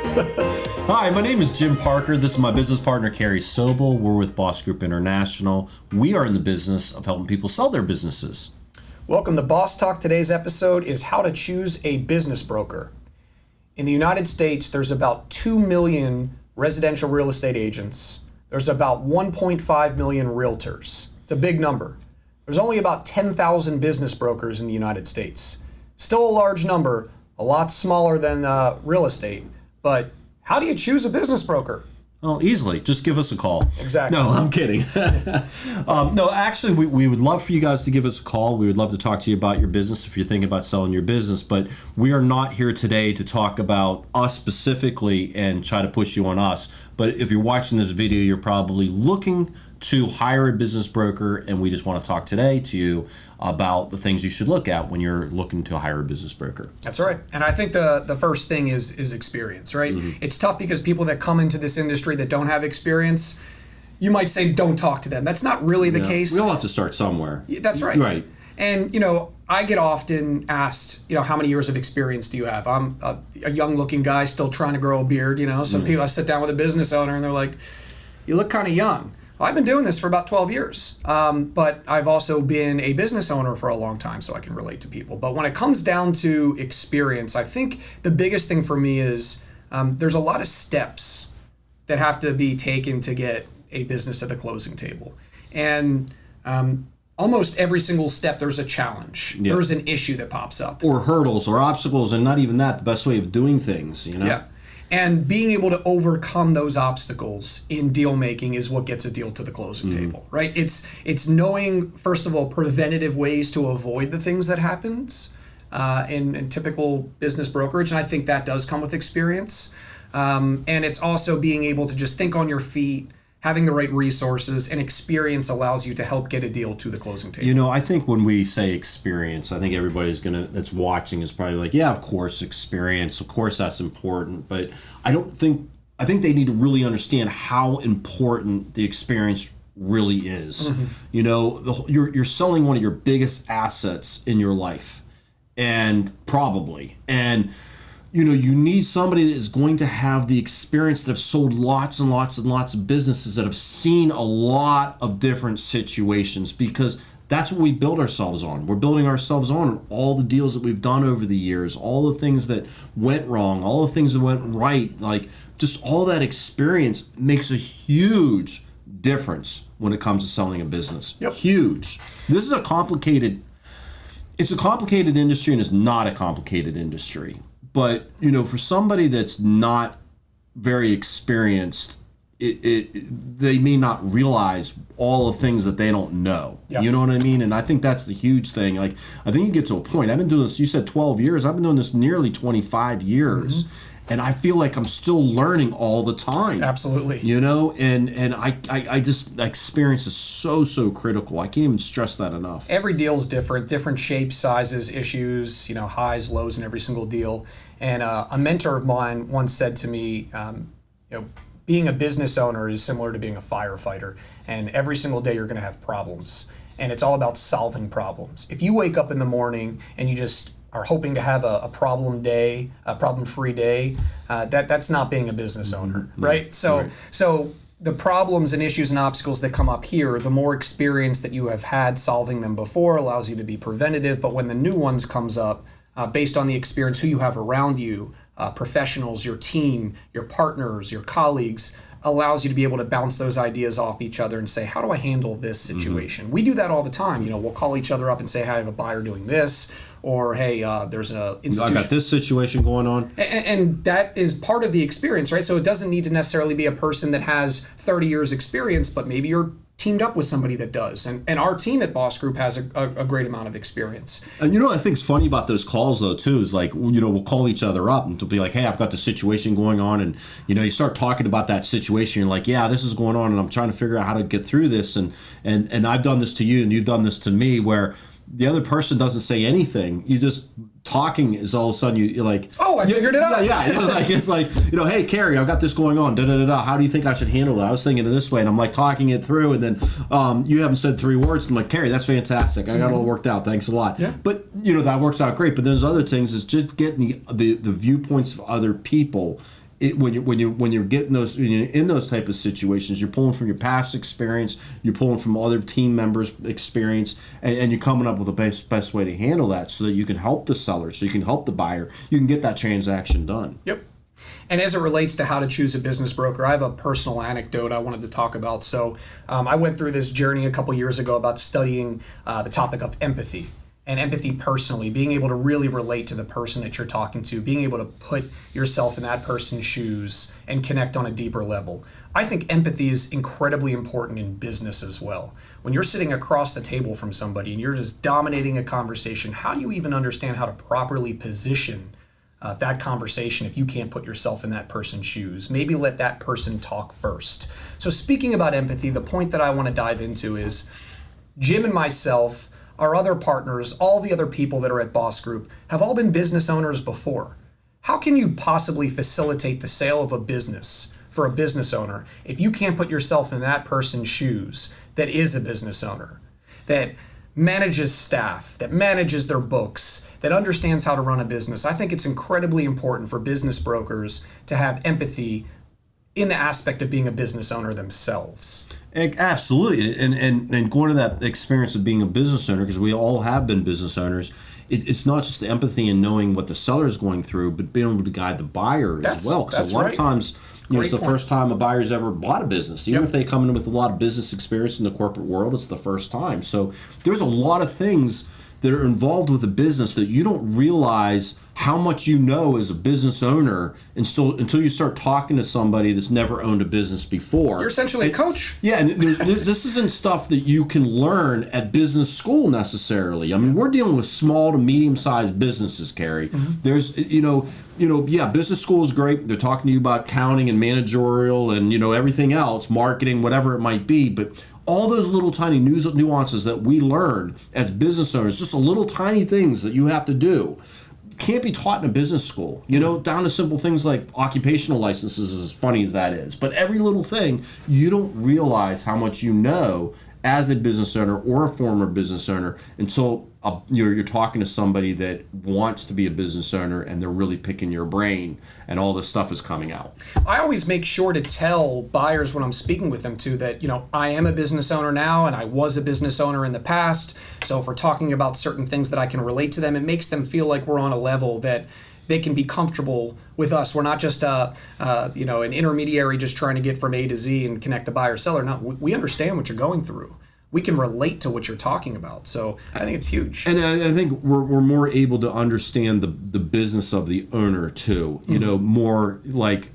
Hi, my name is Jim Parker. This is my business partner, Carey Sobel. We're with Boss Group International. We are in the business of helping people sell their businesses. Welcome to Boss Talk. Today's episode is how to choose a business broker. In the United States, there's about 2 million residential real estate agents. There's about 1.5 million realtors. It's a big number. There's only about 10,000 business brokers in the United States. Still a large number, a lot smaller than real estate. But how do you choose a business broker? Oh, easily. Just give us a call. Exactly. No, I'm kidding. No, actually, we would love for you guys to give us a call. We would love to talk to you about your business if you're thinking about selling your business. But we are not here today to talk about us specifically and try to push you on us. But if you're watching this video, you're probably looking to hire a business broker, and we just want to talk today to you about the things you should look at when you're looking to hire a business broker. That's right. And I think the first thing is experience, right? Mm-hmm. It's tough because people that come into this industry that don't have experience, you might say don't talk to them. That's not really the case. We all have to start somewhere. That's right. Right. And, I get often asked, how many years of experience do you have? I'm a young looking guy still trying to grow a beard, Some people, I sit down with a business owner and they're like, you look kind of young. Well, I've been doing this for about 12 years, but I've also been a business owner for a long time, so I can relate to people. But when it comes down to experience, I think the biggest thing for me is there's a lot of steps that have to be taken to get a business to the closing table. And almost every single step, there's a challenge. Yep. There's an issue that pops up. Or hurdles or obstacles, and not even that, the best way of doing things, Yeah. And being able to overcome those obstacles in deal making is what gets a deal to the closing table, right? It's knowing, first of all, preventative ways to avoid the things that happens in typical business brokerage. And I think that does come with experience. And it's also being able to just think on your feet, having the right resources, and experience allows you to help get a deal to the closing table. I think when we say experience, I think everybody's that's watching is probably like, yeah, of course, experience. Of course, that's important. But I think they need to really understand how important the experience really is. Mm-hmm. You're selling one of your biggest assets in your life, and you need somebody that is going to have the experience, that have sold lots and lots and lots of businesses, that have seen a lot of different situations, because that's what we build ourselves on. We're building ourselves on all the deals that we've done over the years, all the things that went wrong, all the things that went right. Like, just all that experience makes a huge difference when it comes to selling a business. Yep. Huge. This is a complicated industry, and it's not a complicated industry. But, for somebody that's not very experienced, they may not realize all the things that they don't know. Yep. You know what I mean? And I think that's the huge thing. Like, I think you get to a point. I've been doing this, you said 12 years. I've been doing this nearly 25 years. Mm-hmm. And I feel like I'm still learning all the time. Absolutely. And I just, experience is so critical. I can't even stress that enough. Every deal is different shapes, sizes, issues, highs, lows in every single deal. And a mentor of mine once said to me, being a business owner is similar to being a firefighter. And every single day you're going to have problems. And it's all about solving problems. If you wake up in the morning and you just are hoping to have a problem-free day, that's not being a business owner, right? So the problems and issues and obstacles that come up here, the more experience that you have had solving them before allows you to be preventative. But when the new ones comes up, based on the experience, who you have around you, professionals, your team, your partners, your colleagues, allows you to be able to bounce those ideas off each other and say, how do I handle this situation? Mm-hmm. We do that all the time. We'll call each other up and say, hey, I have a buyer doing this, or hey, there's an institution. I got this situation going on. And that is part of the experience, right? So it doesn't need to necessarily be a person that has 30 years experience, but maybe you're teamed up with somebody that does. And our team at Boss Group has a great amount of experience. And what I think's funny about those calls, though, too, is like, we'll call each other up and to be like, hey, I've got this situation going on. And, you start talking about that situation. You're like, yeah, this is going on, and I'm trying to figure out how to get through this. And I've done this to you, and you've done this to me, where the other person doesn't say anything. You just talking is all of a sudden you're like, oh, I figured it out. Yeah. It's like, hey, Carey, I've got this going on. How do you think I should handle that? I was thinking of this way, and I'm like talking it through, and then you haven't said 3 words. And I'm like, Carey, that's fantastic. I got it all worked out. Thanks a lot. Yeah. But that works out great. But there's other things. Is just getting the viewpoints of other people when you're getting those, when you're in those type of situations, you're pulling from your past experience, you're pulling from other team members' experience, and you're coming up with the best way to handle that so that you can help the seller, so you can help the buyer, you can get that transaction done. Yep. And as it relates to how to choose a business broker, I have a personal anecdote I wanted to talk about. So I went through this journey a couple years ago about studying the topic of empathy. And empathy personally, being able to really relate to the person that you're talking to, being able to put yourself in that person's shoes and connect on a deeper level. I think empathy is incredibly important in business as well. When you're sitting across the table from somebody and you're just dominating a conversation, how do you even understand how to properly position that conversation if you can't put yourself in that person's shoes? Maybe let that person talk first. So speaking about empathy, the point that I want to dive into is Jim and myself, our other partners, all the other people that are at Boss Group have all been business owners before. How can you possibly facilitate the sale of a business for a business owner if you can't put yourself in that person's shoes that is a business owner, that manages staff, that manages their books, that understands how to run a business? I think it's incredibly important for business brokers to have empathy in the aspect of being a business owner themselves. Absolutely, and going to that experience of being a business owner, because we all have been business owners, it's not just the empathy and knowing what the seller is going through, but being able to guide the buyer as well. Because a lot of times, it's the first time a buyer's ever bought a business. Even if they come in with a lot of business experience in the corporate world, it's the first time. So there's a lot of things that are involved with a business that you don't realize how much you know as a business owner until you start talking to somebody that's never owned a business before. You're essentially a coach. Yeah, and this isn't stuff that you can learn at business school necessarily. I mean, we're dealing with small to medium-sized businesses, Carey. Mm-hmm. There's, business school is great. They're talking to you about accounting and managerial and, everything else, marketing, whatever it might be, but all those little tiny nuances that we learn as business owners, just a little tiny things that you have to do, can't be taught in a business school, down to simple things like occupational licenses, as funny as that is. But every little thing, you don't realize how much you know as a business owner or a former business owner until you're talking to somebody that wants to be a business owner and they're really picking your brain and all this stuff is coming out. I always make sure to tell buyers when I'm speaking with them too that, I am a business owner now and I was a business owner in the past. So if we're talking about certain things that I can relate to them, it makes them feel like we're on a level that they can be comfortable with us. We're not just an intermediary just trying to get from A to Z and connect a buyer seller. No, we understand what you're going through. We can relate to what you're talking about. So I think it's huge. And I think we're more able to understand the business of the owner too. More like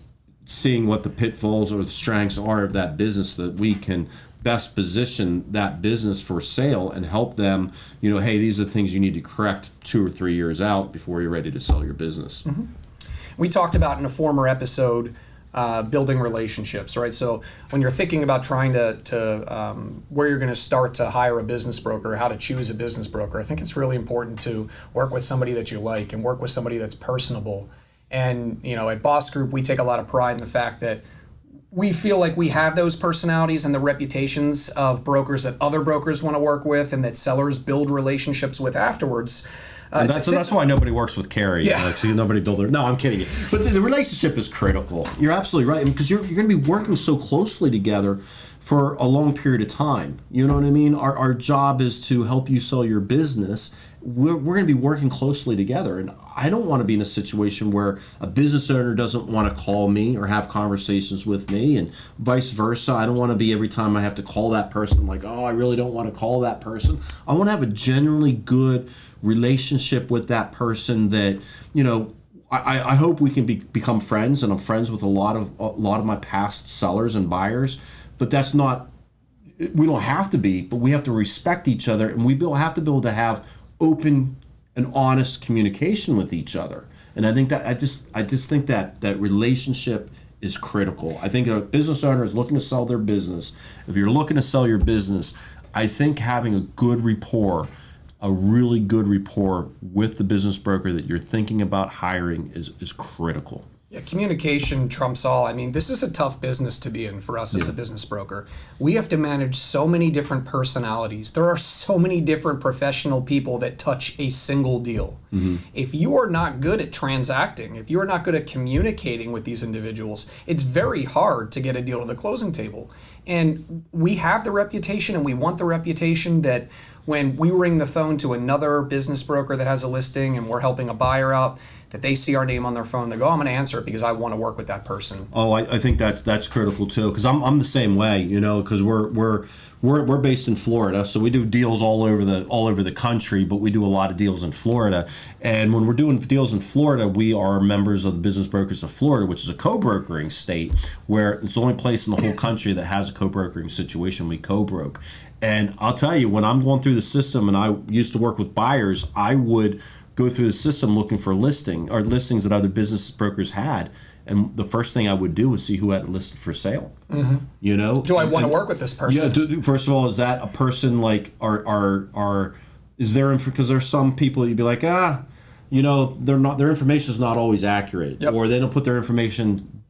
seeing what the pitfalls or the strengths are of that business, that we can best position that business for sale and help them, hey, these are the things you need to correct 2 or 3 years out before you're ready to sell your business. Mm-hmm. We talked about in a former episode building relationships, right? So when you're thinking about trying to where you're going to start to hire a business broker, how to choose a business broker, I think it's really important to work with somebody that you like and work with somebody that's personable. And, at Boss Group, we take a lot of pride in the fact that we feel like we have those personalities and the reputations of brokers that other brokers want to work with and that sellers build relationships with afterwards. That's why nobody works with Carey. Yeah. Nobody build their. No, I'm kidding you. But the relationship is critical. You're absolutely right, because you're going to be working so closely together for a long period of time. You know what I mean? Our job is to help you sell your business. We're going to be working closely together, and I don't want to be in a situation where a business owner doesn't want to call me or have conversations with me, and vice versa. I don't want to be every time I have to call that person like, oh, I really don't want to call that person. I want to have a genuinely good relationship with that person that, I hope we can become friends, and I'm friends with a lot of my past sellers and buyers, but that's not, we don't have to be, but we have to respect each other, and we have to be able to have open and honest communication with each other. And I think that I just think that relationship is critical. I think a business owner is looking to sell their business. If you're looking to sell your business, I think having a really good rapport with the business broker that you're thinking about hiring is critical. Yeah, communication trumps all. I mean, this is a tough business to be in for us as a business broker. We have to manage so many different personalities. There are so many different professional people that touch a single deal. If you are not good at transacting, if you are not good at communicating with these individuals, it's very hard to get a deal to the closing table. And we have the reputation, and we want the reputation that when we ring the phone to another business broker that has a listing and we're helping a buyer out, that they see our name on their phone, they go, I'm going to answer it because I want to work with that person. Oh, I think that's critical too, because I'm the same way, you know, because we're based in Florida, so we do deals all over the country, but we do a lot of deals in Florida. And when we're doing deals in Florida, we are members of the Business Brokers of Florida, which is a co-brokering state, where it's the only place in the whole country that has a co-brokering situation. We co-broke. And I'll tell you, when I'm going through the system, and I used to work with buyers, I would go through the system looking for listings that other business brokers had, and the first thing I would do was see who had it listed for sale. You know, do I want to work with this person? Yeah. First of all, is that a person like is there, because there's some people you'd be like, you know, their information is not always accurate, or they don't put their information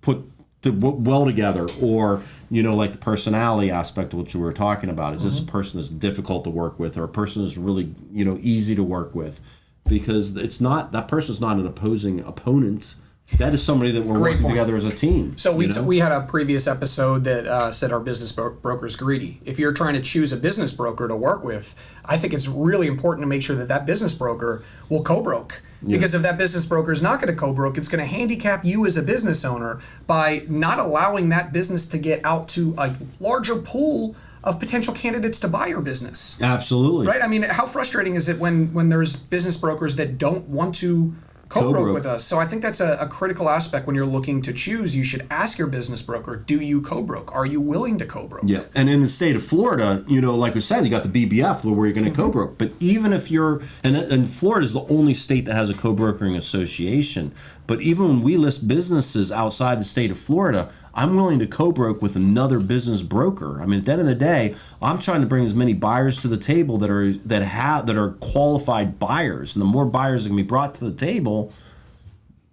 well together, or you know, like the personality aspect of what you were talking about. Is this a person that's difficult to work with, or a person that's really, you know, easy to work with? Because it's not, that person's not an opposing opponent. That is somebody that we're working together as a team. So we had a previous episode that said our business broker's greedy. If you're trying to choose a business broker to work with, I think it's really important to make sure that that business broker will co-broke. Because if that business broker is not going to co-broke, it's going to handicap you as a business owner by not allowing that business to get out to a larger pool of potential candidates to buy your business. Absolutely. Right? I mean, how frustrating is it when there's business brokers that don't want to co-broke with us? So I think that's a critical aspect when you're looking to choose. You should ask your business broker, do you co-broke? Are you willing to co-broke? Yeah, and in the state of Florida, you know, like we said, you got the BBF where you're going to co-broke. But even if you're, and Florida is the only state that has a co-brokering association. But even when we list businesses outside the state of Florida, I'm willing to co-broke with another business broker. I mean, at the end of the day, I'm trying to bring as many buyers to the table that are qualified buyers. And the more buyers that can be brought to the table,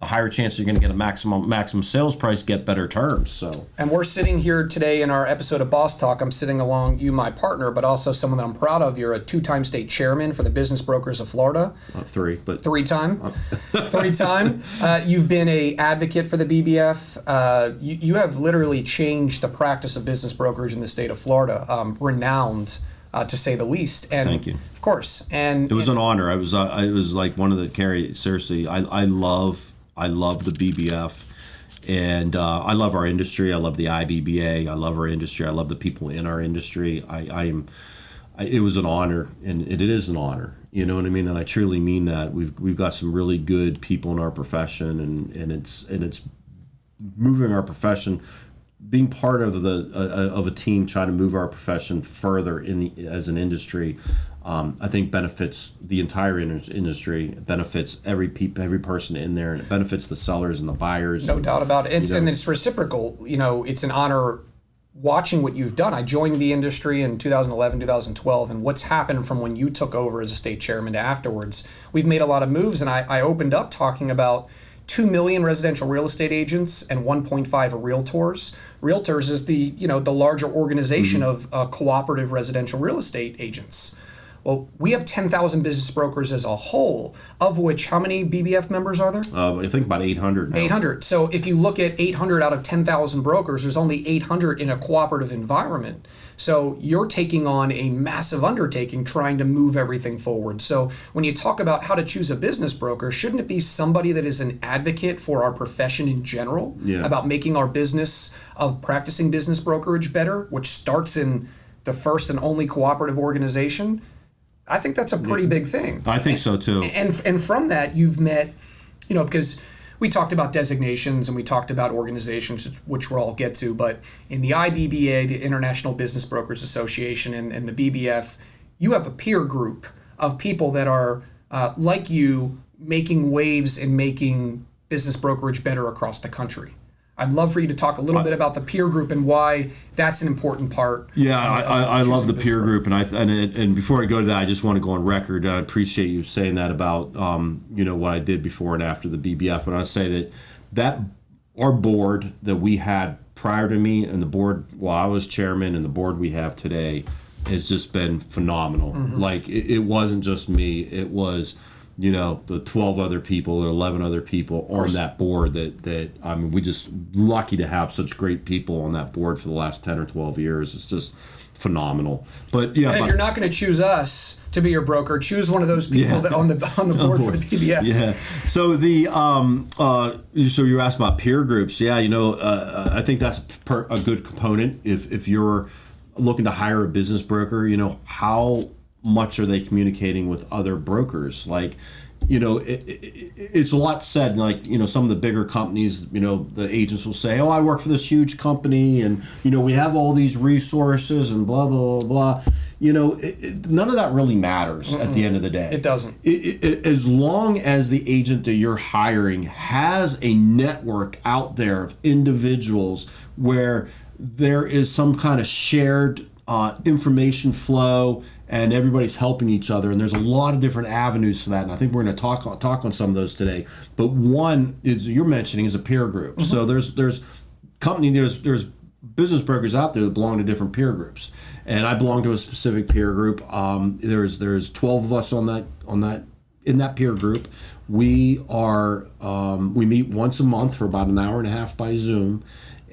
the higher chance you're going to get a maximum sales price, get better terms. So, and we're sitting here today in our episode of Boss Talk. I'm sitting along you, my partner, but also someone that I'm proud of. You're a 2-time state chairman for the Business Brokers of Florida. Three-time. You've been a advocate for the BBF. You have literally changed the practice of business brokerage in the state of Florida, renowned. To say the least. And thank you. Of course. And it was an honor. It was like one of the Carey. Seriously, I love the BBF, and I love our industry. I love the IBBA. I love our industry. I love the people in our industry. It was an honor, and it is an honor. You know what I mean? And I truly mean that. We've got some really good people in our profession, and it's moving our profession. Being part of a team trying to move our profession further as an industry, I think benefits the entire industry. It benefits every person in there, and it benefits the sellers and the buyers. No doubt about it. And it's reciprocal. You know, it's an honor watching what you've done. I joined the industry in 2011, 2012, and what's happened from when you took over as a state chairman to afterwards. We've made a lot of moves, and I opened up talking about 2 million residential real estate agents and 1.5 realtors. Realtors is the larger organization of cooperative residential real estate agents. Well, we have 10,000 business brokers as a whole, of which how many BBF members are there? I think about 800 now. 800. So if you look at 800 out of 10,000 brokers, there's only 800 in a cooperative environment. So you're taking on a massive undertaking trying to move everything forward. So when you talk about how to choose a business broker, shouldn't it be somebody that is an advocate for our profession in general, about making our business of practicing business brokerage better, which starts in the first and only cooperative organization? I think that's a pretty big thing. I think so too. And from that, you've met, because we talked about designations and we talked about organizations, which we'll all get to, but in the IBBA, the International Business Brokers Association, and the BBF, you have a peer group of people that are like you, making waves and making business brokerage better across the country. I'd love for you to talk a little bit about the peer group and why that's an important part. Yeah, I love the peer group, and before I go to that, I just want to go on record. I appreciate you saying that about what I did before and after the BBF. But I'd say that our board that we had prior to me and the board while I was chairman and the board we have today has just been phenomenal. Like it wasn't just me, it was the 12 other people or 11 other people on that board that I mean, we just lucky to have such great people on that board for the last 10 or 12 years. It's just phenomenal. But yeah, and if you're not going to choose us to be your broker, choose one of those people that on the board for the PBF. Yeah. So so you asked about peer groups. Yeah, I think that's a good component. If you're looking to hire a business broker, how much are they communicating with other brokers? Like, it's a lot said, like, some of the bigger companies, the agents will say, oh, I work for this huge company and, we have all these resources and blah, blah, blah, blah. None of that really matters at the end of the day. It doesn't. As long as the agent that you're hiring has a network out there of individuals where there is some kind of shared information flow and everybody's helping each other, and there's a lot of different avenues for that, and I think we're going to talk on some of those today. But one is you're mentioning is a peer group. So there's business brokers out there that belong to different peer groups, and I belong to a specific peer group. There's 12 of us in that peer group. We meet once a month for about an hour and a half by Zoom.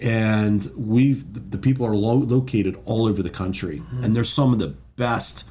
And the people are located all over the country, and there's some of the best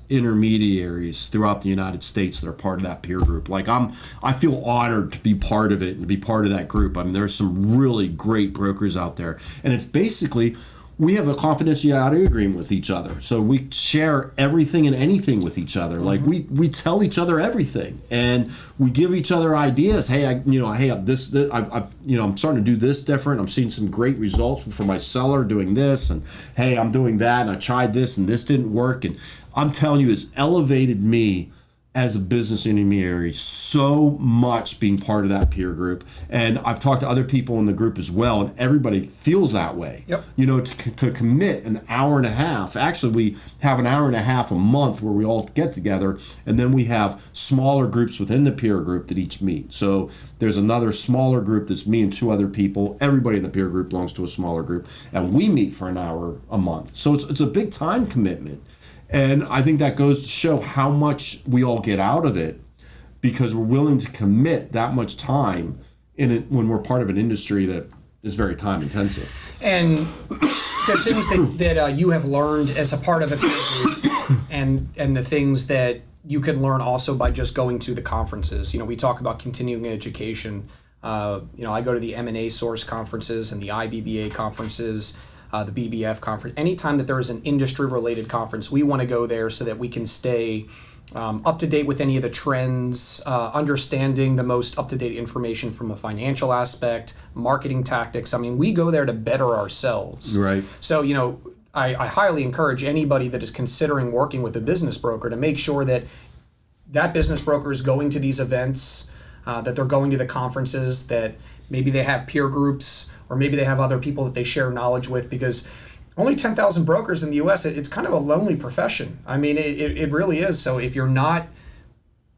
intermediaries throughout the United States that are part of that peer group. Like I feel honored to be part of it and to be part of that group. I mean, there's some really great brokers out there, and it's basically we have a confidentiality agreement with each other, so we share everything and anything with each other. Like we tell each other everything, and we give each other ideas. Hey, I'm starting to do this different. I'm seeing some great results for my seller doing this, and hey, I'm doing that, and I tried this, and this didn't work. And I'm telling you, it's elevated me as a business intermediary so much being part of that peer group. And I've talked to other people in the group as well, and everybody feels that way. Yep. To commit an hour and a half. Actually, we have an hour and a half a month where we all get together, and then we have smaller groups within the peer group that each meet. So there's another smaller group that's me and two other people. Everybody in the peer group belongs to a smaller group, and we meet for an hour a month. So it's a big time commitment. And I think that goes to show how much we all get out of it because we're willing to commit that much time in it when we're part of an industry that is very time intensive. And the things that you have learned as a part of a group and the things that you can learn also by just going to the conferences. We talk about continuing education. I go to the M&A Source conferences and the IBBA conferences. The BBF conference. Anytime that there is an industry-related conference, we want to go there so that we can stay up to date with any of the trends, understanding the most up-to-date information from a financial aspect, marketing tactics. I mean, we go there to better ourselves. Right. So, I highly encourage anybody that is considering working with a business broker to make sure that that business broker is going to these events, that they're going to the conferences, that maybe they have peer groups, or maybe they have other people that they share knowledge with, because only 10,000 brokers in the U.S., it's kind of a lonely profession. I mean, it really is. So if you're not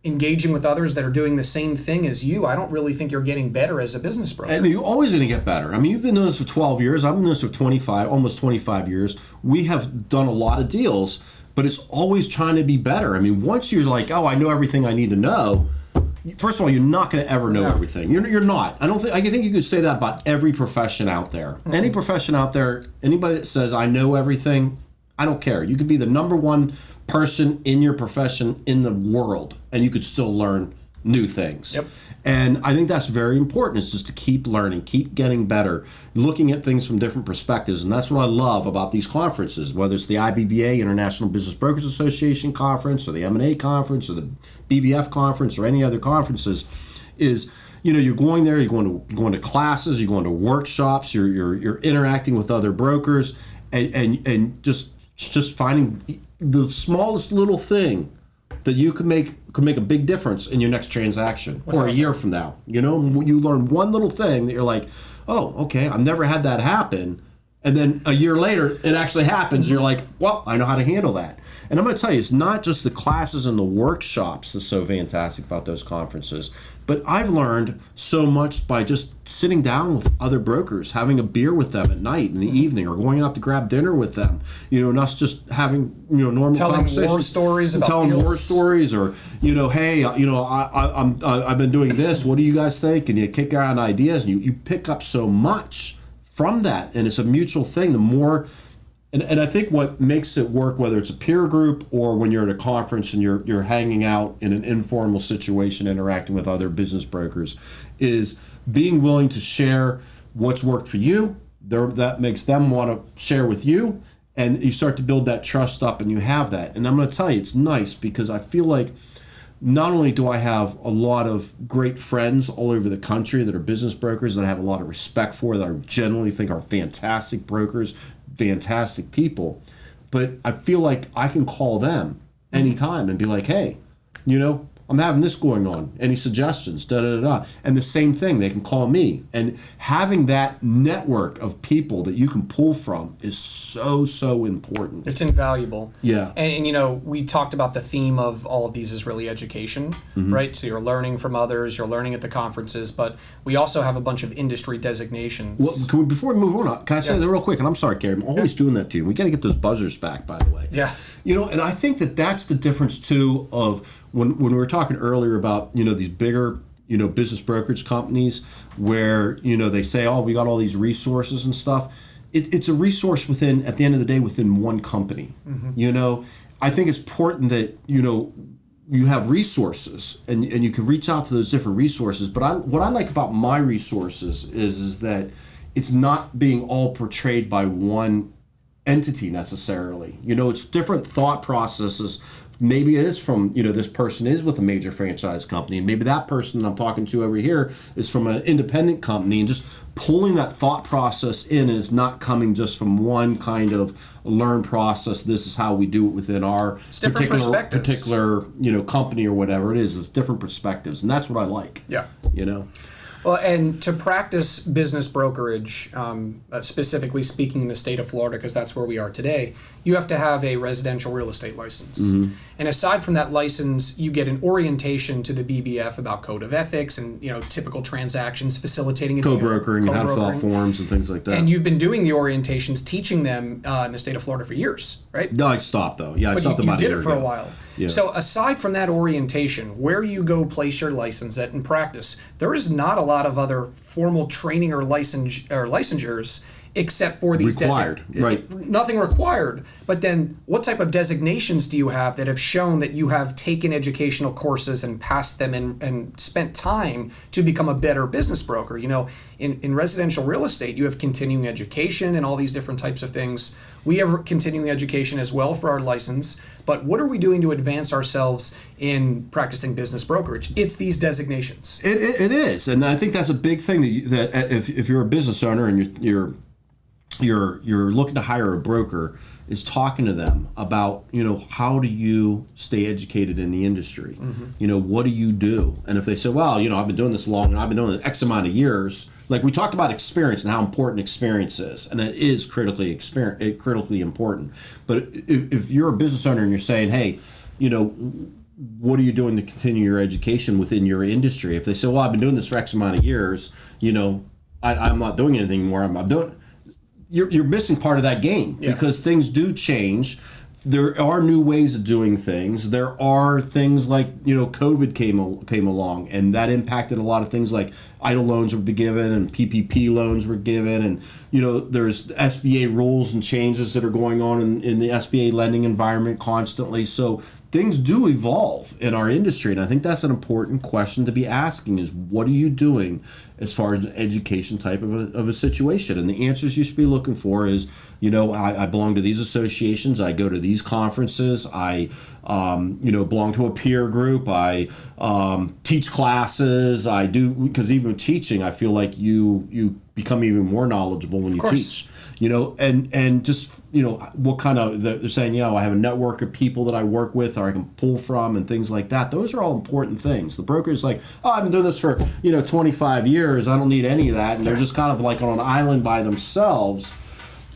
engaging with others that are doing the same thing as you, I don't really think you're getting better as a business broker. And you're always going to get better. I mean, you've been doing this for 12 years. I've been doing this for almost 25 years. We have done a lot of deals, but it's always trying to be better. I mean, once you're like, oh, I know everything I need to know, first of all, you're not going to ever know everything. You're not. I think you could say that about every profession out there. Mm-hmm. Any profession out there, anybody that says, I know everything, I don't care. You could be the number one person in your profession in the world, and you could still learn new things. Yep. And I think that's very important. It's just to keep learning, keep getting better, looking at things from different perspectives. And that's what I love about these conferences, whether it's the IBBA, International Business Brokers Association conference, or the M&A conference, or the BBF conference, or any other conferences, is you're going there, you're going to classes, you're going to workshops, you're interacting with other brokers, and just finding the smallest little thing that you could make a big difference in your next transaction or a year from now. You learn one little thing that you're like, oh, okay, I've never had that happen, And then a year later, it actually happens. You're like, well, I know how to handle that. And I'm going to tell you, it's not just the classes and the workshops that's so fantastic about those conferences, but I've learned so much by just sitting down with other brokers, having a beer with them at night in the evening, or going out to grab dinner with them. And us just having normal conversations, telling war stories about telling deals. war stories, or hey, I've been doing this. What do you guys think? And you kick around ideas, and you pick up so much from that, and it's a mutual thing. The more. And I think what makes it work, whether it's a peer group or when you're at a conference and you're hanging out in an informal situation, interacting with other business brokers, is being willing to share what's worked for you. That makes them want to share with you, and you start to build that trust up, and you have that. And I'm going to tell you, it's nice because I feel like not only do I have a lot of great friends all over the country that are business brokers that I have a lot of respect for, that I generally think are fantastic brokers, fantastic people, but I feel like I can call them anytime and be like, hey, I'm having this going on. Any suggestions? Da da da da. And the same thing, they can call me. And having that network of people that you can pull from is so important. It's invaluable. Yeah. And we talked about the theme of all of these is really education, right? So you're learning from others, you're learning at the conferences, but we also have a bunch of industry designations. Well, before we move on, can I say that real quick? And I'm sorry, Carey, I'm always doing that to you. We got to get those buzzers back, by the way. Yeah. And I think that's the difference too of when we were talking earlier about these bigger business brokerage companies where they say, oh, we got all these resources and stuff. It's a resource at the end of the day within one company. I think it's important that you have resources and you can reach out to those different resources. But what I like about my resources is that it's not being all portrayed by one entity necessarily. It's different thought processes. Maybe it is from, this person is with a major franchise company, and maybe that person that I'm talking to over here is from an independent company, and just pulling that thought process in, and it's not coming just from one kind of learned process. This is how we do it within our particular company or whatever it is. It's different perspectives, and that's what I like. Yeah. Well, and to practice business brokerage, specifically speaking in the state of Florida, because that's where we are today, you have to have a residential real estate license. Mm-hmm. And aside from that license, you get an orientation to the BBF about code of ethics and typical transactions, facilitating co-brokering and how to fill out forms and things like that. And you've been doing the orientations, teaching them in the state of Florida for years, right? No, I stopped though. Yeah, I stopped about a year ago. You did it for a while. Yeah. So aside from that orientation, where you go place your license at in practice, there is not a lot of other formal training or licensures except for these required, right? Nothing required. But then, what type of designations do you have that have shown that you have taken educational courses and passed them and spent time to become a better business broker? In residential real estate, you have continuing education and all these different types of things. We have continuing education as well for our license. But what are we doing to advance ourselves in practicing business brokerage? It's these designations. It is, and I think that's a big thing that if you're a business owner and you're looking to hire a broker, is talking to them about how do you stay educated in the industry. Mm-hmm. What do you do? And if they say, well, I've been doing this long and I've been doing it X amount of years, like we talked about experience and how important experience is, and it is critically important. But if you're a business owner and you're saying, hey, what are you doing to continue your education within your industry? If they say, well, I've been doing this for X amount of years, I'm not doing anything more. I'm doing. You're missing part of that game because things do change. There are new ways of doing things. There are things like COVID came along, and that impacted a lot of things. Like idle loans were given, and PPP loans were given, and there's SBA rules and changes that are going on in the SBA lending environment constantly. So things do evolve in our industry, and I think that's an important question to be asking: is what are you doing as far as an education type of a situation? And the answers you should be looking for is, I belong to these associations, I go to these conferences, I belong to a peer group, I teach classes, I do, because even teaching, I feel like you become even more knowledgeable when you teach. And just, what kind of, they're saying, I have a network of people that I work with or I can pull from and things like that. Those are all important things. The broker is like, oh, I've been doing this for, 25 years. I don't need any of that. And they're just kind of like on an island by themselves.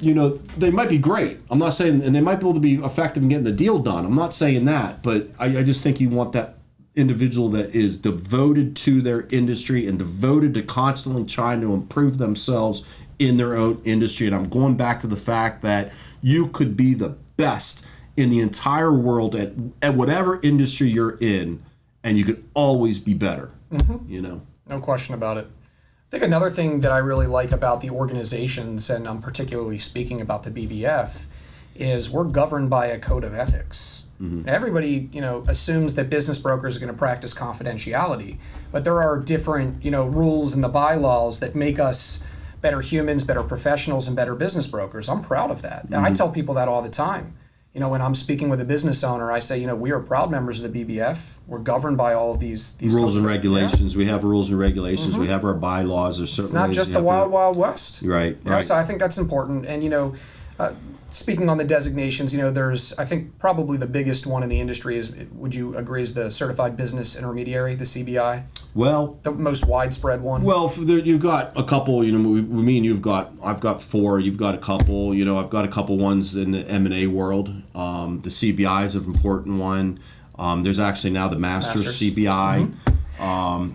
they might be great. I'm not saying, and they might be able to be effective in getting the deal done. I'm not saying that, but I just think you want that individual that is devoted to their industry and devoted to constantly trying to improve themselves in their own industry. And I'm going back to the fact that you could be the best in the entire world at whatever industry you're in, and you could always be better. No question about it. I think another thing that I really like about the organizations, and I'm particularly speaking about the BBF, is we're governed by a code of ethics. Everybody, assumes that business brokers are going to practice confidentiality, but there are different, rules in the bylaws that make us better humans, better professionals, and better business brokers. I'm proud of that. And I tell people that all the time. When I'm speaking with a business owner, I say, we are proud members of the BBF. We're governed by all of these rules and regulations. Yeah. We have rules and regulations. We have our bylaws. There's certain it's not just the wild, wild west. Right. So I think that's important. And, speaking on the designations, there's, I think probably the biggest one in the industry is, would you agree, is the Certified Business Intermediary, the CBI? Well, the most widespread one. Well, you've got a couple. I've got four. You've got a couple. I've got a couple ones in the M&A world. The CBI is an important one. There's actually now the Masters CBI.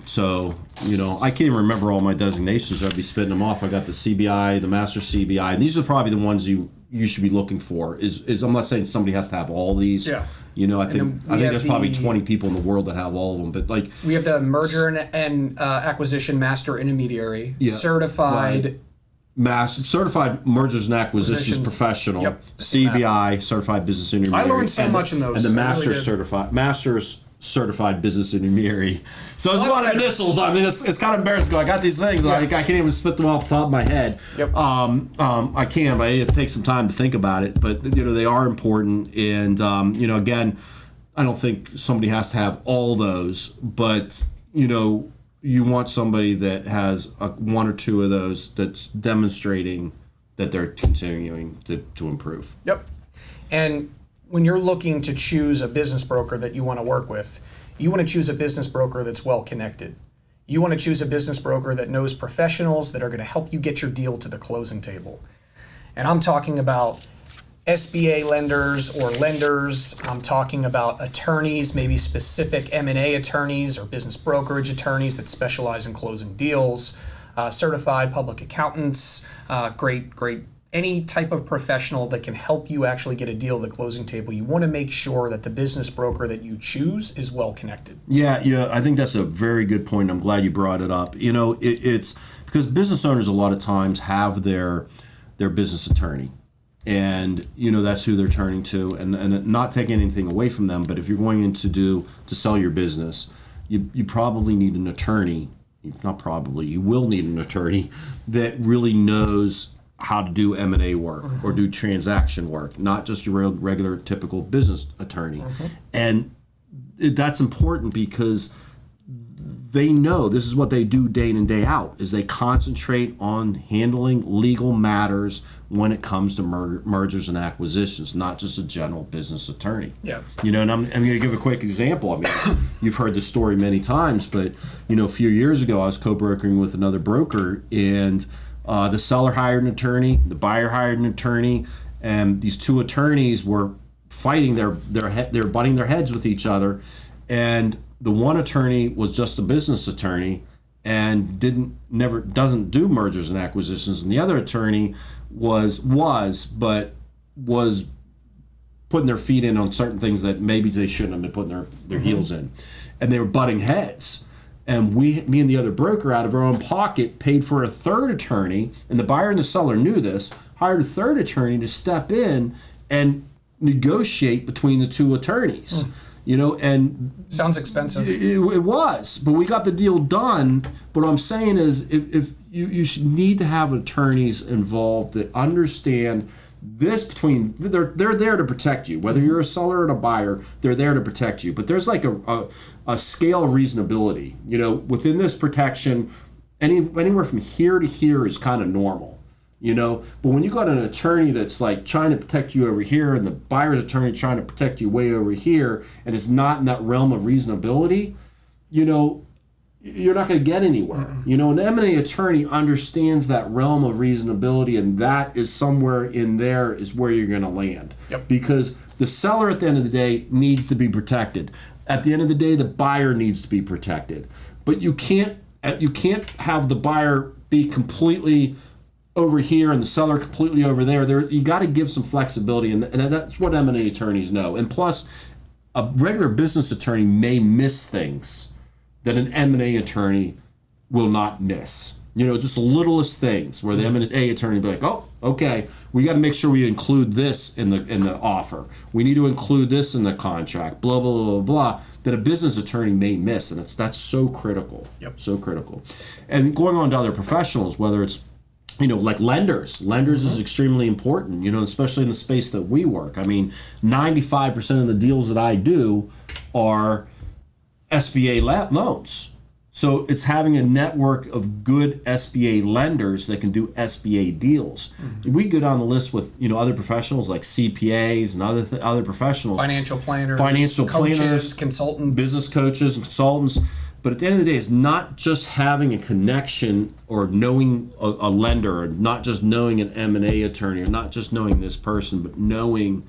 So I can't even remember all my designations. I'd be spitting them off. I got the CBI, the Master CBI, and these are probably the ones you should be looking for. Is I'm not saying somebody has to have all these. Yeah. I think there's probably 20 people in the world that have all of them. But we have the merger and acquisition master intermediary, certified. Certified mergers and acquisitions professional. Yep. CBI, certified business intermediary. I learned so much in those. And the Masters certified business intermediary. So there's a lot of initials. I mean, it's kind of embarrassing. I got these things, and I can't even spit them off the top of my head. Yep. I can, but it takes some time to think about it. But they are important, and again, I don't think somebody has to have all those, but you want somebody that has one or two of those that's demonstrating that they're continuing to improve. Yep. And when you're looking to choose a business broker that you want to work with, you want to choose a business broker that's well connected. You want to choose a business broker that knows professionals that are going to help you get your deal to the closing table. And I'm talking about SBA lenders or lenders. I'm talking about attorneys, maybe specific M&A attorneys or business brokerage attorneys that specialize in closing deals, certified public accountants, great any type of professional that can help you actually get a deal at the closing table. You want to make sure that the business broker that you choose is well connected. Yeah, I think that's a very good point. I'm glad you brought it up. It's because business owners a lot of times have their business attorney, and that's who they're turning to, and not taking anything away from them. But if you're going in to sell your business, you probably need an attorney. Not probably, you will need an attorney that really knows how to do M&A work or do transaction work, not just your regular typical business attorney. And that's important because they know this is what they do day in and day out, is they concentrate on handling legal matters when it comes to mergers and acquisitions, not just a general business attorney. Yeah. And I'm going to give a quick example. I mean, you've heard this story many times, but a few years ago I was co-brokering with another broker, and the seller hired an attorney, the buyer hired an attorney, and these two attorneys were fighting. They're butting their heads with each other, and the one attorney was just a business attorney and doesn't do mergers and acquisitions, and the other attorney was putting their feet in on certain things that maybe they shouldn't have been putting their heels in, and they were butting heads. And me and the other broker, out of our own pocket, paid for a third attorney, and the buyer and the seller knew this, hired a third attorney to step in and negotiate between the two attorneys. And sounds expensive. It was, but we got the deal done. But what I'm saying is, if you should need to have attorneys involved that understand this they're there to protect you, whether you're a seller or a buyer. They're there to protect you, but there's like a scale of reasonability. Within this protection, anywhere from here to here is kind of normal. But when you got an attorney that's like trying to protect you over here, and the buyer's attorney trying to protect you way over here, and it's not in that realm of reasonability, you're not going to get anywhere. You know, an M&A attorney understands that realm of reasonability, and that is somewhere in there is where you're going to land. Yep. Because the seller at the end of the day needs to be protected. At the end of the day, the buyer needs to be protected. But you can't have the buyer be completely over here and the seller completely over there. You got to give some flexibility, and that's what M&A attorneys know. And plus, a regular business attorney may miss things that an M&A attorney will not miss. You know, just the littlest things where the M&A attorney will be like, oh, okay, we got to make sure we include this in the offer. We need to include this in the contract, blah, blah, blah, blah, that a business attorney may miss. And that's so critical. Yep. So critical. And going on to other professionals, whether it's, you know, like lenders. Lenders is extremely important, you know, especially in the space that we work. I mean, 95% of the deals that I do are SBA loans. So it's having a network of good SBA lenders that can do SBA deals. We go down the list with, you know, other professionals like CPAs and other professionals. Financial planners, coaches, consultants. Business coaches and consultants. But at the end of the day, it's not just having a connection or knowing a lender, or not just knowing an M&A attorney, or not just knowing this person, but knowing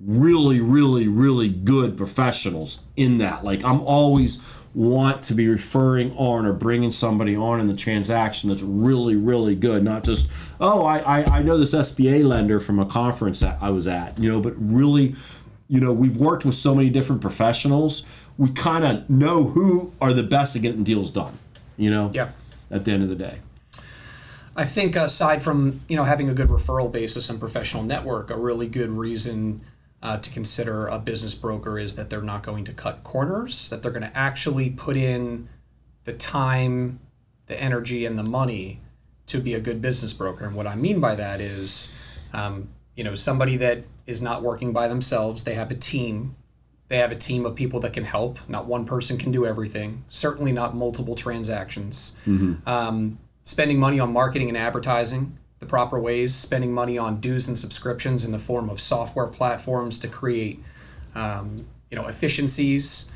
really, really, really good professionals in that. Like, I'm always want to be referring on or bringing somebody on in the transaction that's really, really good. Not just, oh, I know this SBA lender from a conference that I was at, you know, but really, you know, we've worked with so many different professionals. We kind of know who are the best at getting deals done, you know, at the end of the day. I think aside from, you know, having a good referral basis and professional network, a really good reason to consider a business broker is that they're not going to cut corners, that they're going to actually put in the time, the energy, and the money to be a good business broker. And what I mean by that is, you know, somebody that is not working by themselves. They have a team. They have a team of people that can help. Not one person can do everything. Certainly not multiple transactions. Spending money on marketing and advertising the proper ways, spending money on dues and subscriptions in the form of software platforms to create, you know, efficiencies.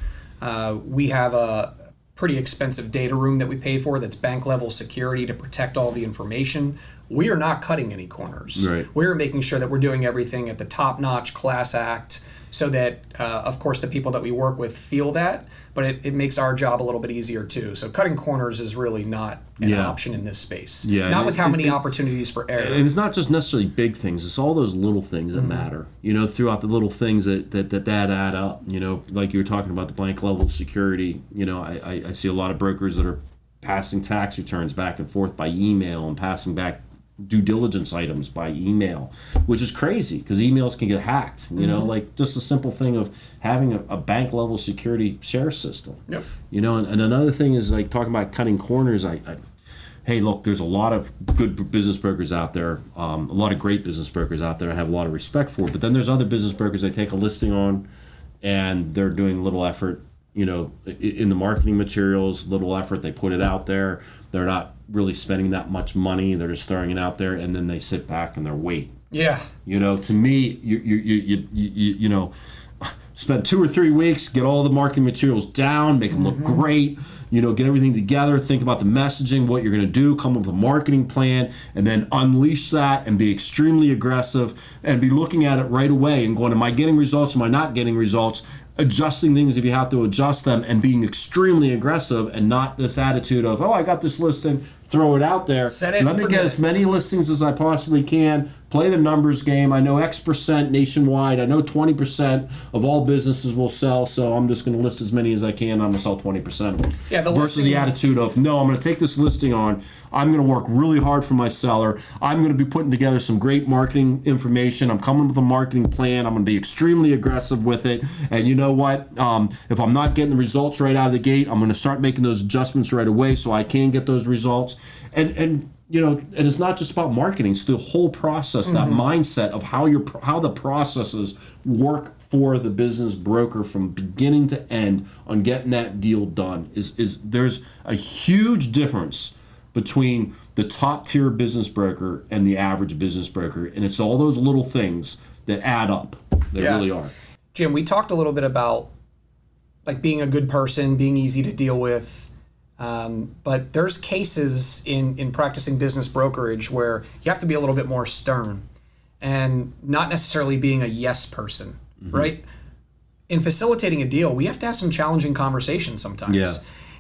We have a pretty expensive data room that we pay for that's bank level security to protect all the information. We are not cutting any corners. Right. We're making sure that we're doing everything at the top-notch class act, so that, of course, the people that we work with feel that, but it makes our job a little bit easier too. So cutting corners is really not an option in this space. Not with how many opportunities for error. And it's not just necessarily big things. It's all those little things that matter, you know, throughout the little things that add up. You know, like you were talking about the blank level of security. You know, I see a lot of brokers that are passing tax returns back and forth by email and passing back due diligence items by email, which is crazy because emails can get hacked. You know, like just a simple thing of having a bank level security share system. You know, and another thing is like talking about cutting corners. Hey, look, there's a lot of good business brokers out there, a lot of great business brokers out there I have a lot of respect for, but then there's other business brokers they take a listing on and they're doing little effort, you know, in the marketing materials, little effort, they put it out there. They're not really spending that much money. They're just throwing it out there, and then they sit back and they wait. You know, to me, you know, spend 2 or 3 weeks, get all the marketing materials down, make them look great, you know, get everything together, think about the messaging, what you're going to do, come up with a marketing plan, and then unleash that and be extremely aggressive and be looking at it right away and going, am I getting results? Am I not getting results? Adjusting things if you have to adjust them, and being extremely aggressive, and not this attitude of, oh, I got this listing, throw it out there. Let me get as many listings as I possibly can, play the numbers game. I know X% nationwide. I know 20% of all businesses will sell, so I'm just going to list as many as I can. I'm going to sell 20% of them. Versus the attitude of, no, I'm going to take this listing on. I'm going to work really hard for my seller. I'm going to be putting together some great marketing information. I'm coming with a marketing plan. I'm going to be extremely aggressive with it. And you know what? If I'm not getting the results right out of the gate, I'm going to start making those adjustments right away so I can get those results. And you know, and it's not just about marketing. It's the whole process, that mindset of how the processes work for the business broker from beginning to end on getting that deal done. Is there's a huge difference between the top tier business broker and the average business broker, and it's all those little things that add up. They really are. Jim, we talked a little bit about like being a good person, being easy to deal with, But there's cases in practicing business brokerage where you have to be a little bit more stern and not necessarily being a yes person, right? In facilitating a deal, we have to have some challenging conversations sometimes. Yeah.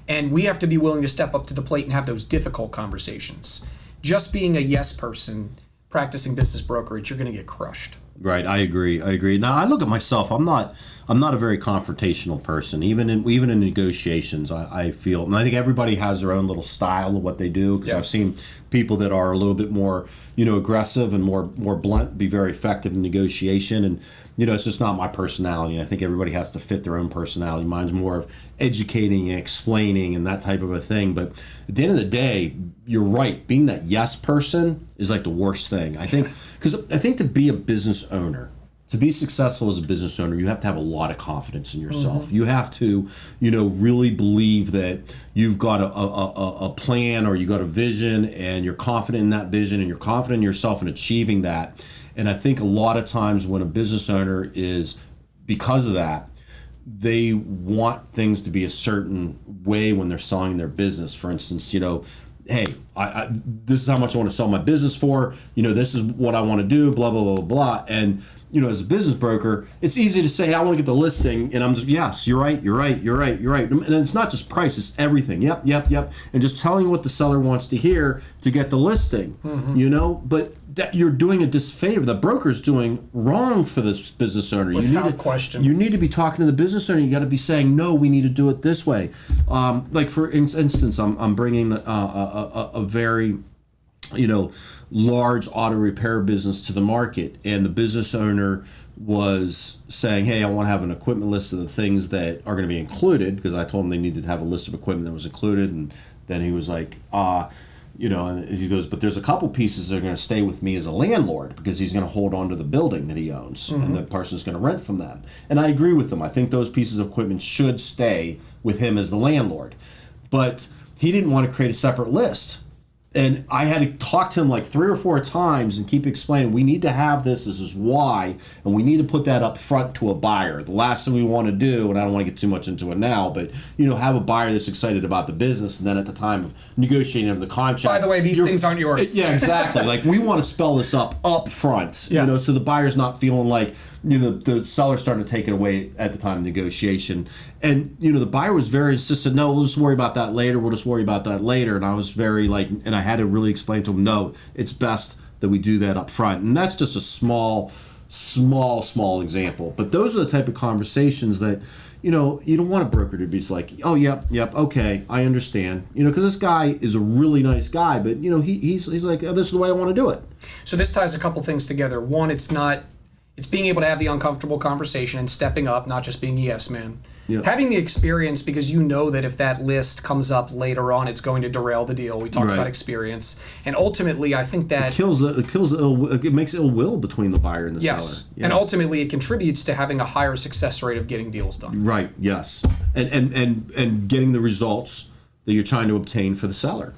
And we have to be willing to step up to the plate and have those difficult conversations. Just being a yes person practicing business brokerage, you're going to get crushed. Right, I agree. Now I look at myself. I'm not a very confrontational person. Even in negotiations, I feel, and I think everybody has their own little style of what they do. Because I've seen people that are a little bit more, aggressive and more blunt, be very effective in negotiation. And it's just not my personality. I think everybody has to fit their own personality. Mine's more of educating and explaining and that type of a thing. But at the end of the day, you're right. Being that yes person is like the worst thing. I think to be a business owner, to be successful as a business owner, you have to have a lot of confidence in yourself. You have to, really believe that you've got a plan, or you got a vision, and you're confident in that vision, and you're confident in yourself in achieving that. And I think a lot of times when a business owner is, because of that, they want things to be a certain way when they're selling their business. For instance, hey, I this is how much I want to sell my business for. This is what I want to do. Blah blah blah blah blah. And as a business broker, it's easy to say, hey, I want to get the listing, and I'm just, yes, you're right. And it's not just price; it's everything. Yep. And just telling what the seller wants to hear to get the listing. But that you're doing a disfavor. The broker's doing wrong for this business owner. Without question. You need to be talking to the business owner. You got to be saying, no, we need to do it this way. Like for instance, I'm bringing a very, large auto repair business to the market, and the business owner was saying, hey, I want to have an equipment list of the things that are going to be included, because I told him they needed to have a list of equipment that was included. And then he was like, and he goes, but there's a couple pieces that are going to stay with me as a landlord, because he's going to hold on to the building that he owns, and the person's going to rent from them. And I agree with him. I think those pieces of equipment should stay with him as the landlord. But he didn't want to create a separate list. And I had to talk to him like 3 or 4 times and keep explaining, we need to have this is why, and we need to put that up front to a buyer. The last thing we want to do, and I don't want to get too much into it now, but have a buyer that's excited about the business, and then at the time of negotiating of the contract, by the way, these things aren't yours. Yeah, exactly. Like, we want to spell this up front, so the buyer's not feeling like the seller's starting to take it away at the time of negotiation. And the buyer was very insistent, no, we'll just worry about that later, and I was very and I had to really explain to him, no, it's best that we do that up front. And that's just a small example. But those are the type of conversations that you don't want a broker to be like, oh, yep, okay, I understand, because this guy is a really nice guy, but he's like, oh, this is the way I want to do it. So this ties a couple things together. One, it's being able to have the uncomfortable conversation and stepping up, not just being a yes man. Yep. Having the experience, because that if that list comes up later on, it's going to derail the deal. We talked about experience, and ultimately, I think that it makes ill will between the buyer and the seller. Yeah. And ultimately, it contributes to having a higher success rate of getting deals done. Right. Yes. And getting the results that you're trying to obtain for the seller.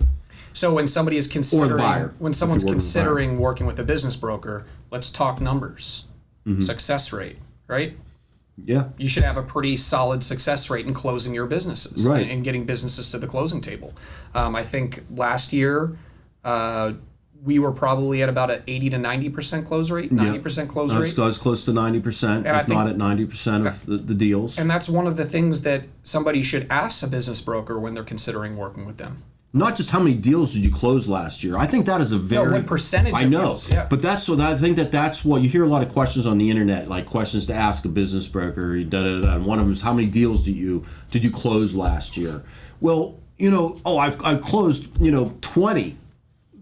So when somebody is considering, or the buyer, when someone's considering working with a business broker, let's talk numbers, success rate, right? Yeah. You should have a pretty solid success rate in closing your businesses and getting businesses to the closing table. I think last year we were probably at about an 80 to 90% close rate, 90% close rate. I was close to 90%, if not at 90% of the deals. And that's one of the things that somebody should ask a business broker when they're considering working with them. Not just how many deals did you close last year. I think that is a very... what percentage I know, deals, yeah. But that's what I think that's what... You hear a lot of questions on the internet, like questions to ask a business broker, and one of them is, how many deals did you close last year? Well, I've closed, 20.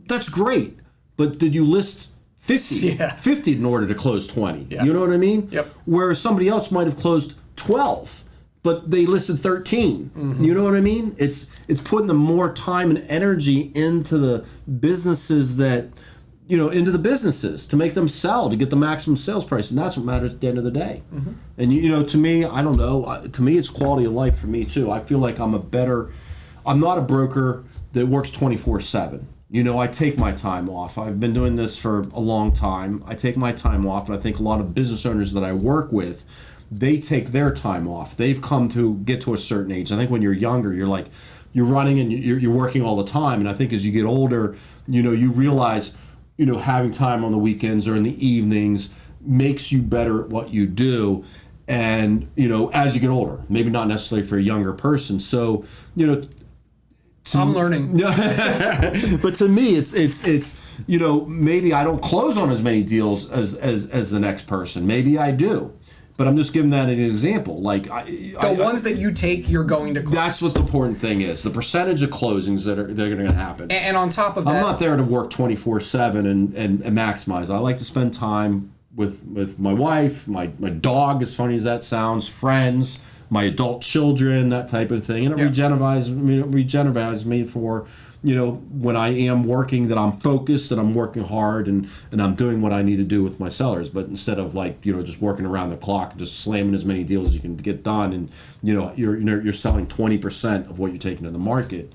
That's great. But did you list 50? Yeah. 50 in order to close 20. Yeah. You know what I mean? Yep. Where somebody else might have closed 12. But they listed 13. You know what I mean? It's putting the more time and energy into the businesses into the businesses to make them sell, to get the maximum sales price, and that's what matters at the end of the day. And to me, I don't know. To me, it's quality of life for me too. I feel like I'm not a broker that works 24/7. I take my time off. I've been doing this for a long time. I take my time off, and I think a lot of business owners that I work with, they take their time off. They've come to get to a certain age. I think when you're younger, you're like you're running and you're working all the time. And I think as you get older, you realize, having time on the weekends or in the evenings makes you better at what you do. And, as you get older, maybe not necessarily for a younger person. So, I'm learning. But to me, it's maybe I don't close on as many deals as the next person. Maybe I do. But I'm just giving that an example. Like the ones that you take, you're going to close. That's what the important thing is. The percentage of closings that are going to happen. And on top of that, I'm not there to work 24/7 and maximize. I like to spend time with my wife, my dog, as funny as that sounds, friends, my adult children, that type of thing. And it regenerates me for, when I am working, that I'm focused and I'm working hard and I'm doing what I need to do with my sellers. But instead of just working around the clock and just slamming as many deals as you can get done, and you're selling 20% of what you're taking to the market,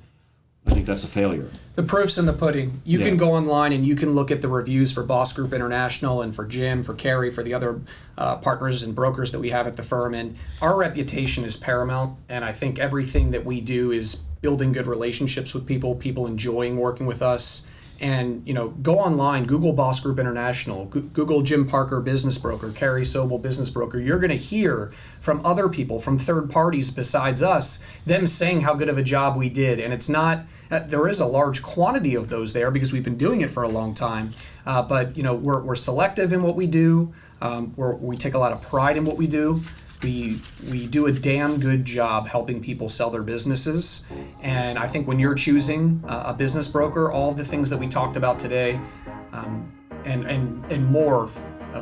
I think that's a failure. The proof's in the pudding. You can go online and you can look at the reviews for Boss Group International and for Jim, for Carey, for the other partners and brokers that we have at the firm. And our reputation is paramount. And I think everything that we do is building good relationships with people enjoying working with us. And, go online, Google Boss Group International, Google Jim Parker Business Broker, Carey Sobel Business Broker. You're going to hear from other people, from third parties besides us, them saying how good of a job we did. And it's not, there is a large quantity of those there because we've been doing it for a long time. But, we're selective in what we do. We take a lot of pride in what we do. We do a damn good job helping people sell their businesses. And I think when you're choosing a business broker, all of the things that we talked about today, and more of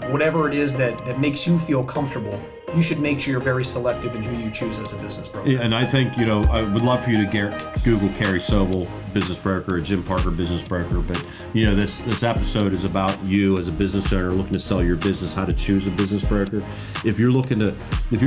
whatever it is that makes you feel comfortable, you should make sure you're very selective in who you choose as a business broker. Yeah, and I think, I would love for you to Google Carey Sobel Business Broker or Jim Parker Business Broker. But, this episode is about you as a business owner looking to sell your business, how to choose a business broker. If you're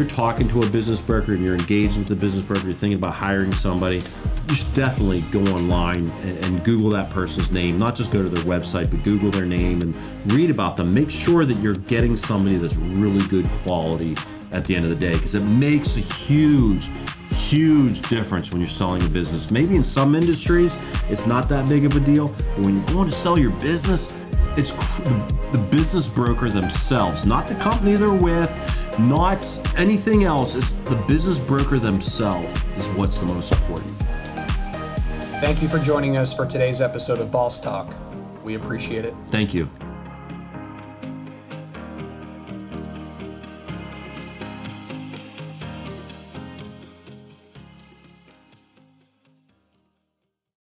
talking to a business broker and you're engaged with a business broker, you're thinking about hiring somebody, you should definitely go online and Google that person's name. Not just go to their website, but Google their name and read about them. Make sure that you're getting somebody that's really good quality at the end of the day, because it makes a huge difference when you're selling a business. Maybe in some industries it's not that big of a deal, but when you're going to sell your business, it's the business broker themselves, not the company they're with, not anything else. It's the business broker themselves is what's the most important. Thank you for joining us for today's episode of Boss Talk. We appreciate it. Thank you.